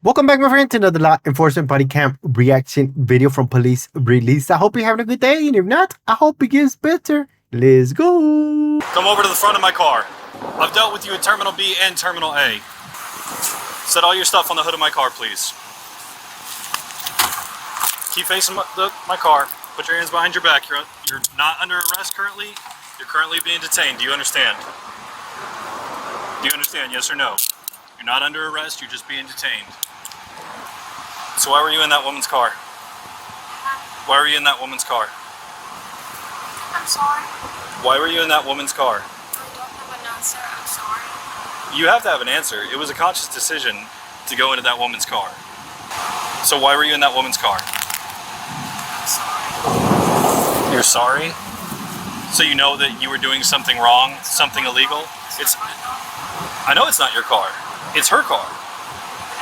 Welcome back, my friend, to another law enforcement body cam reaction video from police release. I hope you're having a good day, and if not, I hope it gets better. Let's go. Come over to the front of my car. I've dealt with you at Terminal B and Terminal A. Set all your stuff on the hood of my car, please. Keep facing my car. Put your hands behind your back. You're not under arrest currently. You're currently being detained. Do you understand? Do you understand, yes or no? You're not under arrest, you're just being detained. So why were you in that woman's car? Why were you in that woman's car? I'm sorry. Why were you in that woman's car? I don't have an answer. I'm sorry. You have to have an answer. It was a conscious decision to go into that woman's car. So why were you in that woman's car? I'm sorry. You're sorry? So you know that you were doing something wrong, something illegal? I know it's not your car. It's her car.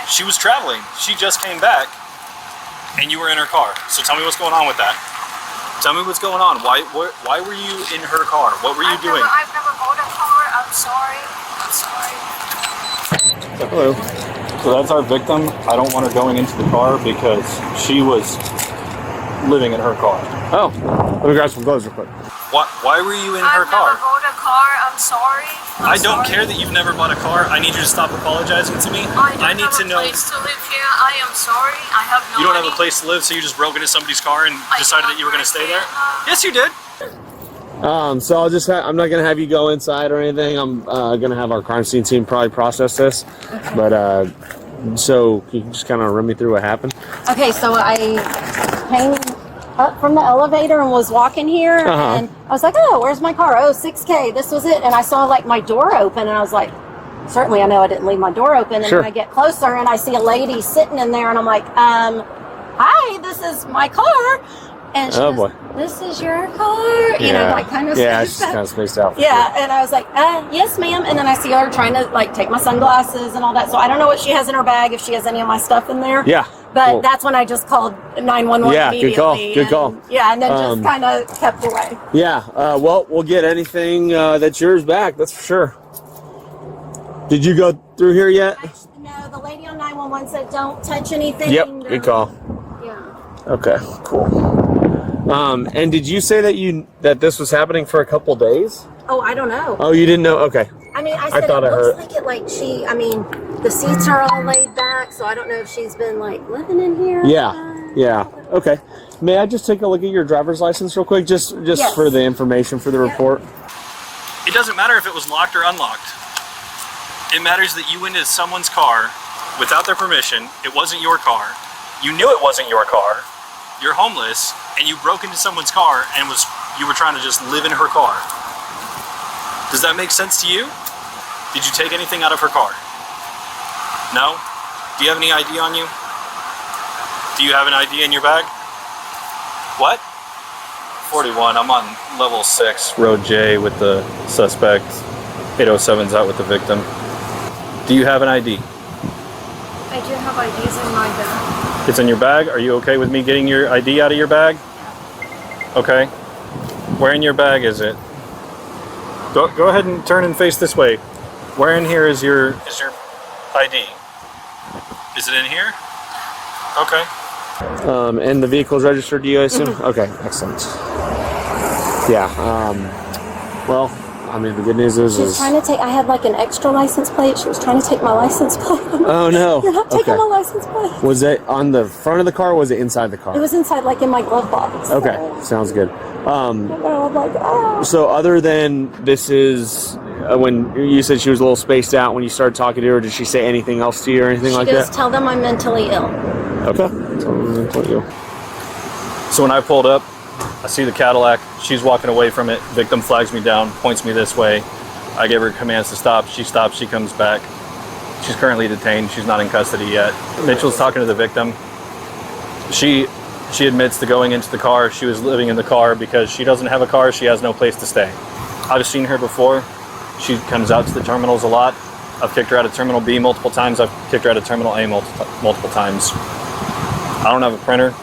She was traveling. She just came back, and you were in her car. So tell me what's going on with that. Tell me what's going on. Why were you in her car? What were you doing? I've never bought a car. I'm sorry. I'm sorry. Hello. So that's our victim. I don't want her going into the car because she was living in her car. Oh, let me grab some clothes real quick. Why were you in her car? I've never bought a car. I'm sorry. I don't care that you've never bought a car. I need you to stop apologizing to me. I need to know. I don't have a place to live here. I am sorry. I have no You don't money. have a place to live, so you just broke into somebody's car and decided that you were going to stay there? Yes, you did. So I'm not gonna have you go inside or anything. I'm gonna have our crime scene team probably process this. But so you can just kind of run me through what happened. Okay, so I came up from the elevator and was walking here, and I was like, oh, where's my car? Oh, 6K, this was it. And I saw like my door open, and I was like, certainly I know I didn't leave my door open. And Sure. then I get closer and I see a lady sitting in there, and I'm like, hi, this is my car. And she goes, this is your car? You know, like kind of she's kind of spaced out. Yeah, and I was like, yes, ma'am. And then I see her trying to like take my sunglasses and all that. So I don't know what she has in her bag, if she has any of my stuff in there. Yeah. But Cool. that's when I just called 911 Yeah, immediately. good call. Good call. And, yeah, and then just kind of kept away. Yeah. Well, we'll get anything that's yours back. That's for sure. Did you go through here yet? No, the lady on 911 said don't touch anything. Yep. Good call. Yeah. Okay. Cool. And did you say that this was happening for a couple days? Oh, I don't know. Oh, you didn't know? Okay. I mean, I said thought it I looks heard. like it. Like I mean, the seats are all laid back, so I don't know if she's been like living in here. Yeah. Yeah. Okay. May I just take a look at your driver's license real quick, just Yes. for the information for the report? It doesn't matter if it was locked or unlocked. It matters that you went into someone's car without their permission. It wasn't your car. You knew it wasn't your car. You're homeless, and you broke into someone's car and you were trying to just live in her car. Does that make sense to you? Did you take anything out of her car? No? Do you have any ID on you? Do you have an ID in your bag? What? 41, I'm on level 6, road J with the suspect. 807's out with the victim. Do you have an ID? I do have IDs in my bag. It's in your bag? Are you okay with me getting your ID out of your bag? Okay. Where in your bag is it? Go ahead and turn and face this way. Where in here is your ID? Is it in here? Okay. And the vehicle's registered to you, I assume? Okay, excellent. Yeah, well, I mean, the good news is... She was trying to take... I had like an extra license plate. She was trying to take my license plate. Oh, no. You're not taking my license plate. Was it on the front of the car, or was it inside the car? It was inside, like in my glove box. Okay, sounds good. I'm like, oh. So other than this is... when you said she was a little spaced out when you started talking to her, did she say anything else to you or anything like She that? goes, tell them I'm mentally ill. Okay. So when I pulled up, I see the Cadillac. She's walking away from it. Victim flags me down, points me this way. I give her commands to stop. She stops. She comes back. She's currently detained. She's not in custody yet. Mitchell's talking to the victim. She admits to going into the car. She was living in the car because she doesn't have a car. She has no place to stay. I've seen her before. She comes out to the terminals a lot. I've kicked her out of Terminal B multiple times. I've kicked her out of Terminal A multiple times. I don't have a printer.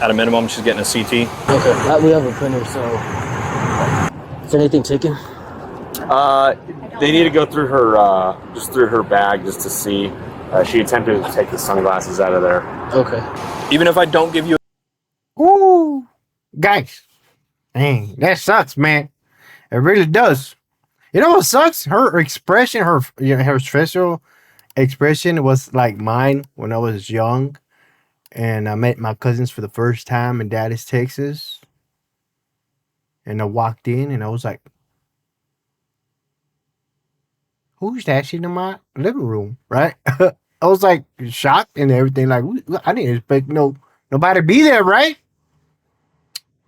At a minimum, she's getting a CT. Okay, we have a printer, so... Is anything taken? They need to go through her, just through her bag, just to see. She attempted to take the sunglasses out of there. Okay. Even if I don't give you Ooh, guys, dang, that sucks, man. It really does. You know what sucks? Her expression, her facial expression was like mine when I was young, and I met my cousins for the first time in Dallas, Texas. And I walked in, and I was like, "Who's that shit in my living room?" Right? I was like shocked and everything. Like, I didn't expect nobody to be there, right?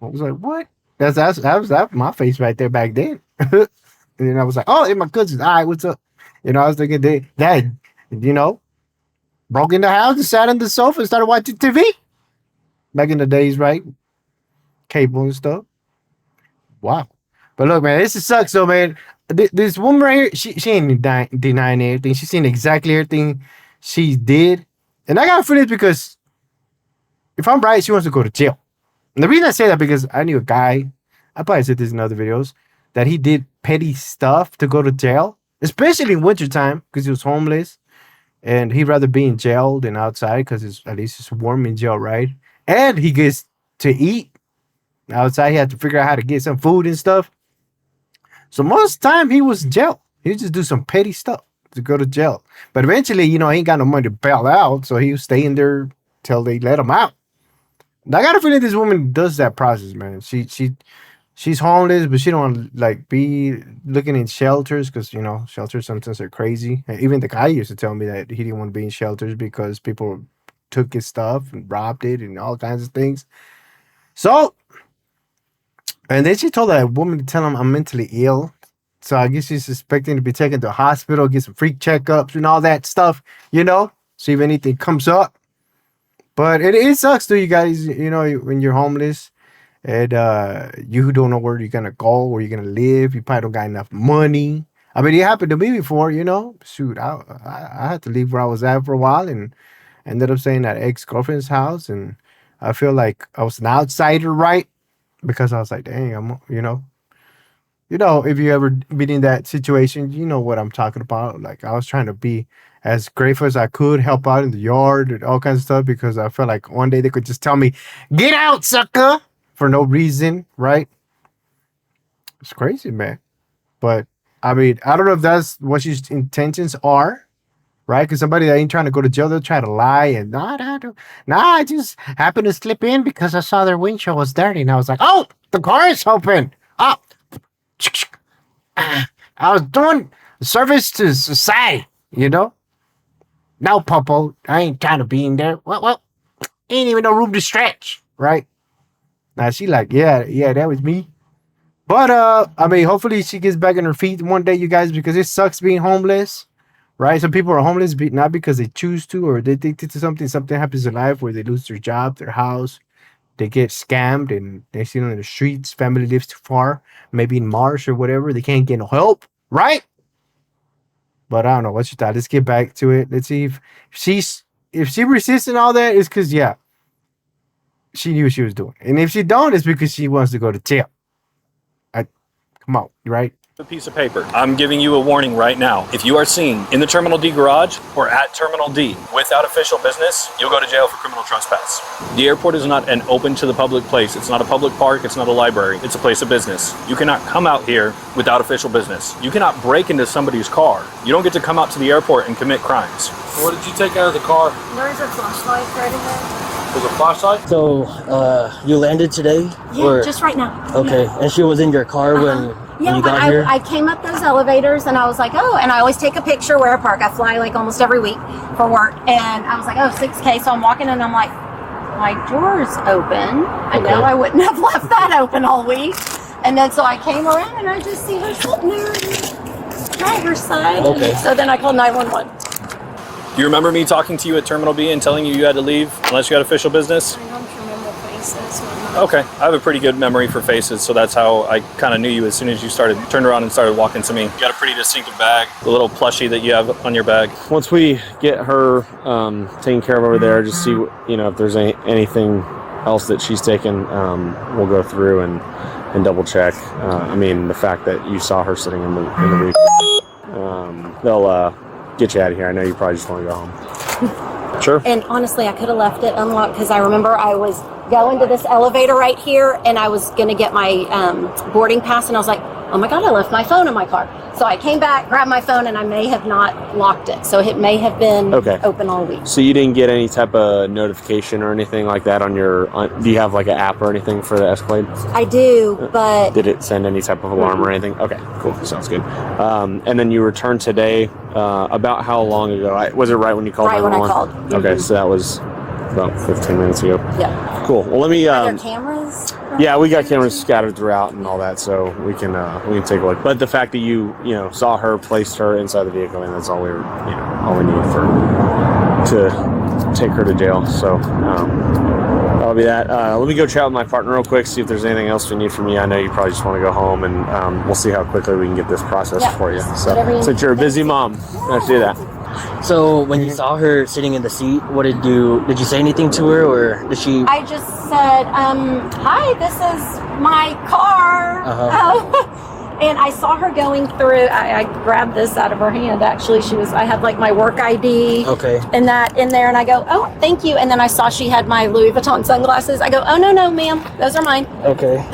I was like, "What?" That was my face right there back then. And then I was like, "Oh, it's my cousins. All right, what's up?" I was thinking they broke in the house and sat on the sofa and started watching TV. Back in the days, right? Cable and stuff. Wow. But look, man, this sucks though, man. This woman right here, she ain't denying everything. She's seen exactly everything she did. And I got to feel this because if I'm right, she wants to go to jail. And the reason I say that because I knew a guy, I probably said this in other videos, that he did petty stuff to go to jail, especially in wintertime because he was homeless. And he'd rather be in jail than outside because at least it's warm in jail, right? And he gets to eat outside. He had to figure out how to get some food and stuff. So most of the time he was in jail. He would just do some petty stuff to go to jail. But eventually, he ain't got no money to bail out. So he was staying there till they let him out. And I got a feeling this woman does that process, man. She's homeless, but she don't like be looking in shelters because shelters sometimes are crazy. And even the guy used to tell me that he didn't want to be in shelters because people took his stuff and robbed it and all kinds of things. So, and then she told that woman to tell him I'm mentally ill. So I guess she's expecting to be taken to the hospital, get some freak checkups and all that stuff, see if anything comes up. But it sucks too, you guys, when you're homeless. And you don't know where you're gonna go, where you're gonna live. You probably don't got enough money. I mean, it happened to me before, Shoot, I had to leave where I was at for a while and ended up staying at ex-girlfriend's house. And I feel like I was an outsider, right? Because I was like, dang, if you ever been in that situation, you know what I'm talking about. Like, I was trying to be as grateful as I could, help out in the yard and all kinds of stuff because I felt like one day they could just tell me, "Get out, sucker!" for no reason, right? It's crazy, man. But I mean, I don't know if that's what his intentions are, right? Because somebody that ain't trying to go to jail, they'll try to lie and I just happened to slip in because I saw their windshield was dirty and I was like, "Oh, the car is open. Oh, I was doing service to society, No, Popo, I ain't trying to be in there. Well, ain't even no room to stretch, right?" Now she like, yeah, that was me. But I mean, hopefully she gets back on her feet one day, you guys, because it sucks being homeless, right? Some people are homeless not because they choose to or they think to something happens in life where they lose their job, their house, they get scammed and they're sitting on the streets, family lives too far, maybe in Marsh or whatever, they can't get no help, right? But I don't know, what's your thought? Let's get back to it. Let's see if she resists and all that, it's because she knew what she was doing. And if she don't, it's because she wants to go to jail. Come on, right? a piece of paper. I'm giving you a warning right now. If you are seen in the Terminal D garage or at Terminal D without official business, you'll go to jail for criminal trespass. The airport is not an open to the public place. It's not a public park. It's not a library. It's a place of business. You cannot come out here without official business. You cannot break into somebody's car. You don't get to come out to the airport and commit crimes. What did you take out of the car? There's a flashlight right in there. Was a flashlight? So, you landed today? Yeah, or? just right now. Okay, Yeah. and she was in your car when you got here? I came up those elevators and I was like, oh, and I always take a picture where I park. I fly like almost every week for work. And I was like, oh, 6K. So I'm walking and I'm like, my door's open. I know I wouldn't have left that open all week. And then so I came around and I just see her sitting there in the driver's side. Okay. So then I called 911. Do you remember me talking to you at Terminal B and telling you you had to leave unless you had official business? I don't remember faces. Okay, I have a pretty good memory for faces, so that's how I kind of knew you as soon as you turned around and started walking to me. You got a pretty distinctive bag, the little plushie that you have on your bag. Once we get her taken care of over there, just see if there's anything else that she's taken, we'll go through and double check. I mean, the fact that you saw her sitting in the week, they'll get you out of here. I know you probably just want to go home. Sure. And honestly, I could have left it unlocked because I remember I was going to this elevator right here and I was going to get my boarding pass and I was like, oh my God, I left my phone in my car. So I came back, grabbed my phone, and I may have not locked it. So it may have been open all week. So you didn't get any type of notification or anything like that on your, do you have like an app or anything for the Escalade? I do, but... Did it send any type of alarm or anything? Okay, cool. Sounds good. And then you returned today. About how long ago? Was it right when you called? Right when I called. Okay, so that was about 15 minutes ago. Yeah. Cool. Well, let me... Are there cameras? Yeah, we got cameras scattered throughout and all that, so we can take a look. But the fact that you saw her, placed her inside the vehicle, and that's all we all we need to take her to jail. So that'll be that. Let me go chat with my partner real quick, see if there's anything else we need from you. I know you probably just want to go home, and we'll see how quickly we can get this processed for you. So since you're a busy mom, let's do that. So when you saw her sitting in the seat, what did you say anything to her, or did she? I just said, hi, this is my car. And I saw her going through, I grabbed this out of her hand, actually. I had like my work ID and that in there, and I go, oh, thank you. And then I saw she had my Louis Vuitton sunglasses. I go, oh, no, ma'am, those are mine. Okay.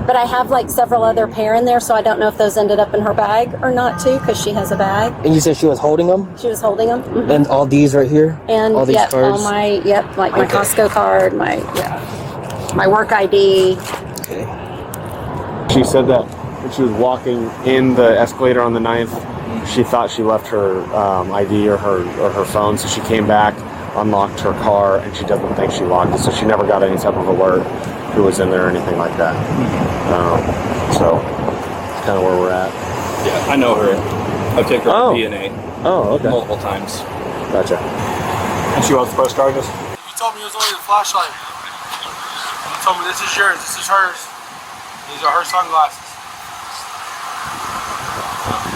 But I have like several other pair in there, so I don't know if those ended up in her bag or not too, because she has a bag. And you said she was holding them? She was holding them. Mm-hmm. And all these right here? And all these cards? all my, like my Costco card, my work ID. Okay. She said that when she was walking in the escalator on the 9th, she thought she left her ID or her phone, so she came back, unlocked her car, and she doesn't think she locked it, so she never got any type of alert who was in there or anything like that. So that's kind of where we're at. Yeah, I know her. I've taken her DNA multiple times. Gotcha. And she wants to press charges? You told me it was only the flashlight. You told me this is yours, this is hers. These are her sunglasses.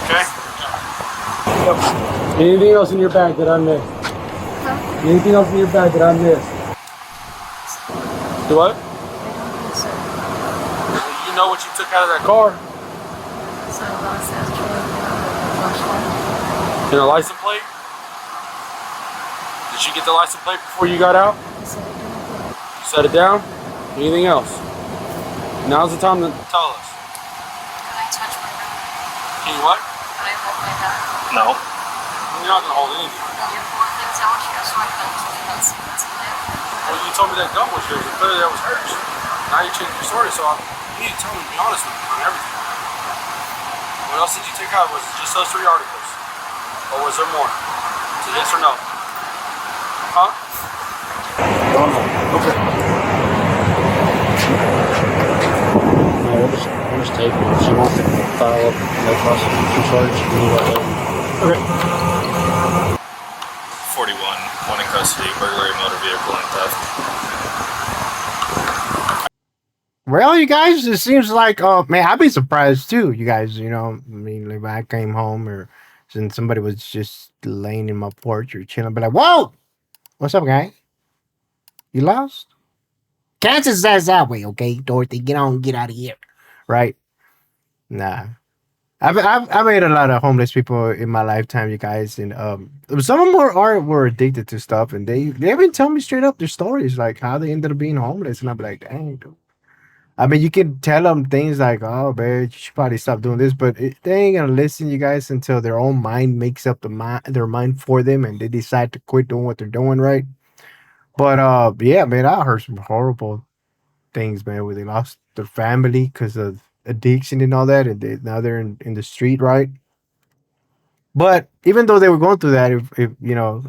Okay? Yep. Anything else in your bag that I missed? Huh? Anything else in your bag that I missed? Do what? You know what you took out of that car? Sunglasses, flashlight. And a license plate? Did she get the license plate before you got out? You set it down? Anything else? Now's the time to tell us. Can I touch my bag? Can you what? Can I hold my bag? No. You're not gonna hold anything. You pulled things out here, so I felt that's in there. Well, you told me that gun was yours, and clearly that was hers. Now you changed your story, so you need to tell me, be honest with me on everything. What else did you take out? Was it just those 3 articles? Or was there more? Is it yes or no? Huh? Okay. We'll just take her. If she wants to file up no prosecution charge, we let her. Okay. 41, one in custody, burglary, motor vehicle, and theft. Well, you guys, it seems like, man, I'd be surprised too. You guys, I mean, like when I came home or since somebody was just laying in my porch or chilling, be like, whoa, what's up, guy? You lost? Kansas says that way, okay, Dorothy, get out of here, right? Nah. I've made a lot of homeless people in my lifetime, you guys, and some of them were addicted to stuff, and they even tell me straight up their stories, like how they ended up being homeless, and I'm like, dang, dude. I mean, you can tell them things like, oh, man, you should probably stop doing this, but they ain't gonna listen, you guys, until their own mind makes up their mind for them, and they decide to quit doing what they're doing, right? But yeah, man, I heard some horrible things, man, where they lost their family because of addiction and all that, and now they're in the street, right? But even though they were going through that, if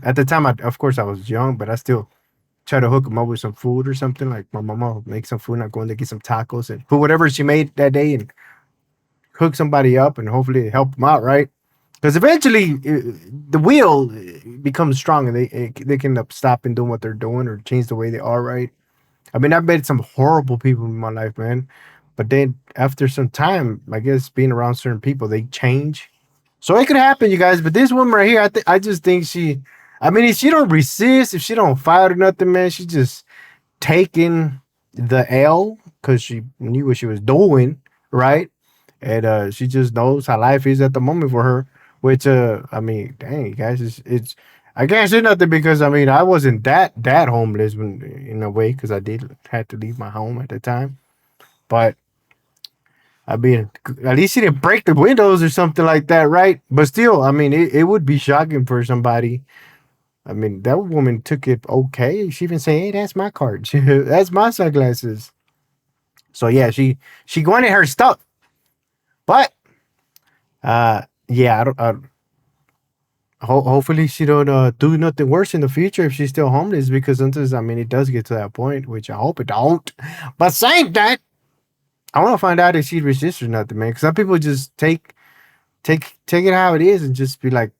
at the time, of course, I was young, but I still try to hook them up with some food or something. Like my mama will make some food, and I'm going to get some tacos and put whatever she made that day and hook somebody up and hopefully help them out, right? Because eventually the will becomes strong and they can stop and doing what they're doing or change the way they are, right? I mean, I've met some horrible people in my life, man. But then after some time, I guess being around certain people, they change. So it could happen, you guys. But this woman right here, I just think if she don't resist, if she don't fight or nothing, man, she's just taking the L because she knew what she was doing, right? And she just knows how life is at the moment for her. Which I mean, dang, you guys, it's I can't say nothing because I mean I wasn't that homeless when in a way because I did had to leave my home at the time, but I mean at least he didn't break the windows or something like that, right? But still, I mean it would be shocking for somebody. I mean that woman took it okay. She even say, "Hey, that's my card. That's my sunglasses." So yeah, she wanted her stuff, but yeah, I don't. Hopefully she don't do nothing worse in the future if she's still homeless because sometimes I mean it does get to that point, which I hope it don't. But saying that, I want to find out if she resists or nothing, man. Because some people just take it how it is and just be like,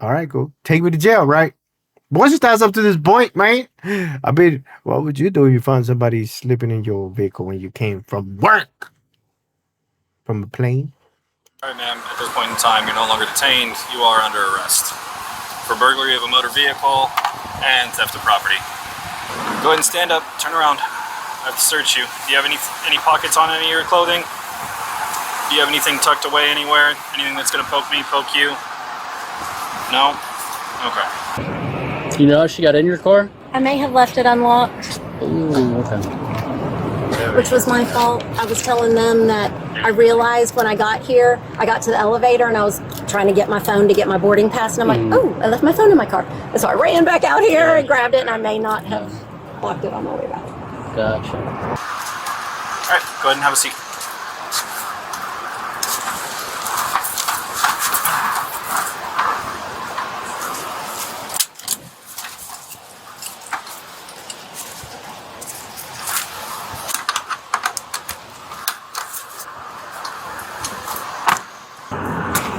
all right, go take me to jail, right? But once it starts up to this point, man, I mean, what would you do if you found somebody sleeping in your vehicle when you came from work, from a plane? All right, ma'am. At this point in time, you're no longer detained. You are under arrest for burglary of a motor vehicle and theft of property. Go ahead and stand up. Turn around. I have to search you. Do you have any pockets on any of your clothing? Do you have anything tucked away anywhere? Anything that's gonna poke me, poke you? No? Okay. You know how she got in your car? I may have left it unlocked, Ooh, okay. which was my fault. I was telling them that I realized when I got here, I got to the elevator and I was trying to get my phone to get my boarding pass, and I'm like, oh, I left my phone in my car. And so I ran back out here and grabbed it, and I may not have locked it on my way back. Gotcha. All right, go ahead and have a seat.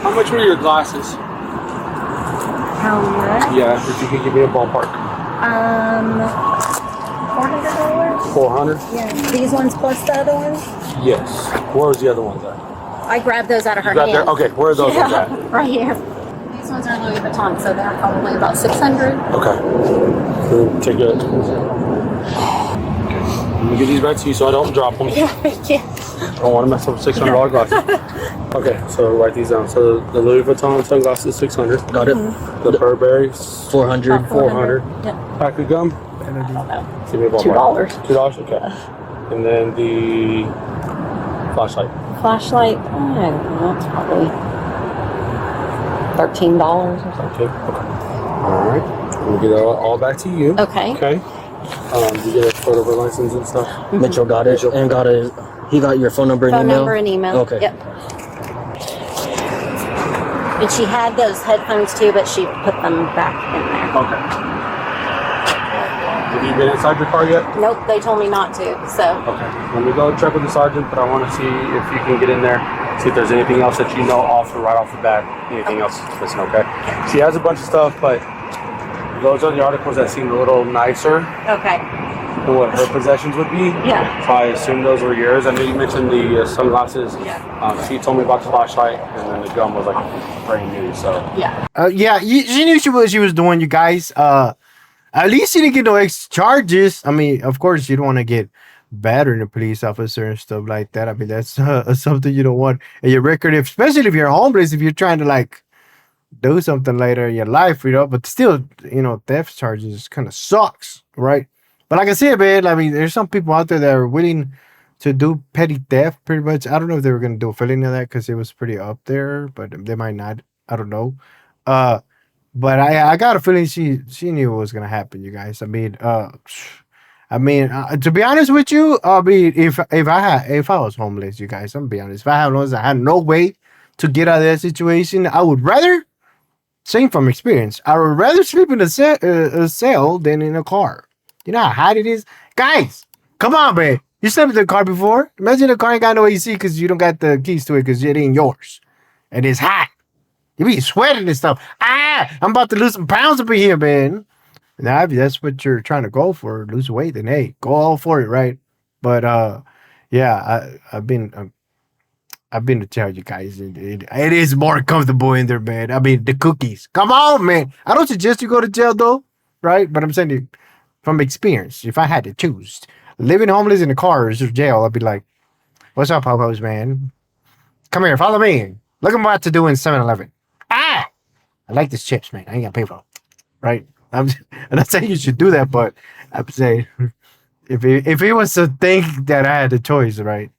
How much were your glasses? How much? Yeah, if you could give me a ballpark. $400. 400? Yeah. These ones plus the other ones? Yes. Where was the other ones at? I grabbed those out of her Got hand. there? Okay, where are those ones at? Right here. These ones are Louis Vuitton, so they're probably about 600. Okay. So take it. Let me give these back to you so I don't drop them. Yeah. I don't want to mess up $600 glasses. Okay, so write these down. So the Louis Vuitton sunglasses, 600. Got it. The Burberry's, 400. 400. Yeah. Pack of gum. Give me a $2. ballpark. $2. Okay. And then the flashlight. Flashlight, I don't know, it's probably $13 or something. Okay. All right. We'll get it all back to you. Okay. Okay. You get a photo of a license and stuff. Mitchell got it and he got your phone number and Phone email? number and email. Okay. Yep. And she had those headphones too, but she put them back in there. Okay. Have you been inside your car yet? Nope, they told me not to, so. Okay. Let me go check with the sergeant, but I want to see if you can get in there, see if there's anything else that you know right off the bat. Anything else that's missing, okay? She has a bunch of stuff, but those are the articles that seem a little nicer Okay. than what her possessions would be. Yeah. So I assume those were yours. I know you mentioned the sunglasses. Yeah. She told me about the flashlight, and then the gum was like brand new, so. Yeah. Yeah, she knew she was doing, you guys. At least she didn't get no extra charges. I mean, of course, you don't want to get battering a police officer and stuff like that. I mean, that's something you don't want in your record, especially if you're homeless, if you're trying to like do something later in your life, you know. But still, you know, theft charges kind of sucks, right? But like I said, man, I mean, there's some people out there that are willing to do petty theft pretty much. I don't know if they were going to do a filling of that because it was pretty up there, but they might not. I don't know. But I got a feeling she knew what was gonna happen, you guys. I mean, to be honest with you, I mean, if I was homeless, you guys, I'm gonna be honest. If I had no way to get out of that situation, I would rather, same from experience, I would rather sleep in a cell than in a car. You know how hot it is, guys. Come on, man. You slept in the car before? Imagine the car ain't got no AC because you don't got the keys to it because it ain't yours, and it's hot. You be sweating and stuff. I'm about to lose some pounds up in here, man. Now, if that's what you're trying to go for, lose weight, then hey, go all for it, right? But yeah, I've been to tell you guys, it is more comfortable in there, man. I mean, the cookies. Come on, man. I don't suggest you go to jail though, right? But I'm saying it from experience. If I had to choose, living homeless in a car is just jail, I'd be like, "What's up, Popos, man? Come here, follow me. Look at what I'm about to do in 7-Eleven." I like these chips, man. I ain't got to pay for them. Right? I'm not saying you should do that, but I'm saying if it was to think that I had the choice, right?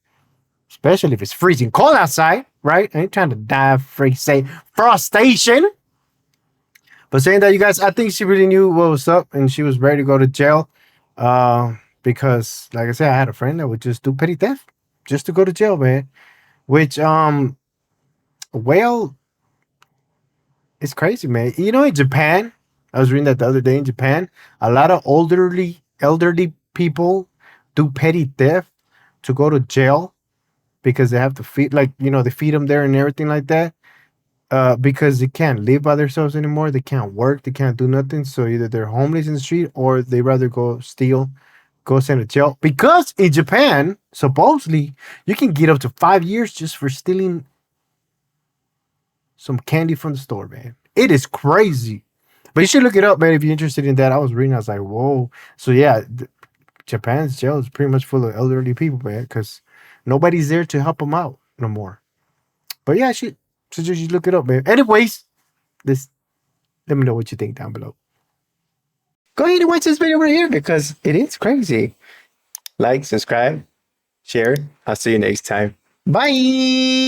Especially if it's freezing cold outside, right? I ain't trying to die of frostration. But saying that, you guys, I think she really knew what was up and she was ready to go to jail. Because, like I said, I had a friend that would just do petty theft just to go to jail, man. Which, well, it's crazy, man. You know, in Japan, I was reading that the other day in Japan, a lot of elderly people do petty theft to go to jail because they have to feed, like, you know, they feed them there and everything like that. Because they can't live by themselves anymore. They can't work. They can't do nothing. So either they're homeless in the street or they rather go steal, go send to jail. Because in Japan, supposedly, you can get up to 5 years just for stealing some candy from the store, man. It is crazy. But you should look it up, man, if you're interested in that. I was reading, I was like, whoa. So yeah, Japan's jail is pretty much full of elderly people, man, because nobody's there to help them out no more. But yeah, suggest you look it up, man. Anyways, let me know what you think down below. Go ahead and watch this video right here because it is crazy. Like, subscribe, share. I'll see you next time. Bye.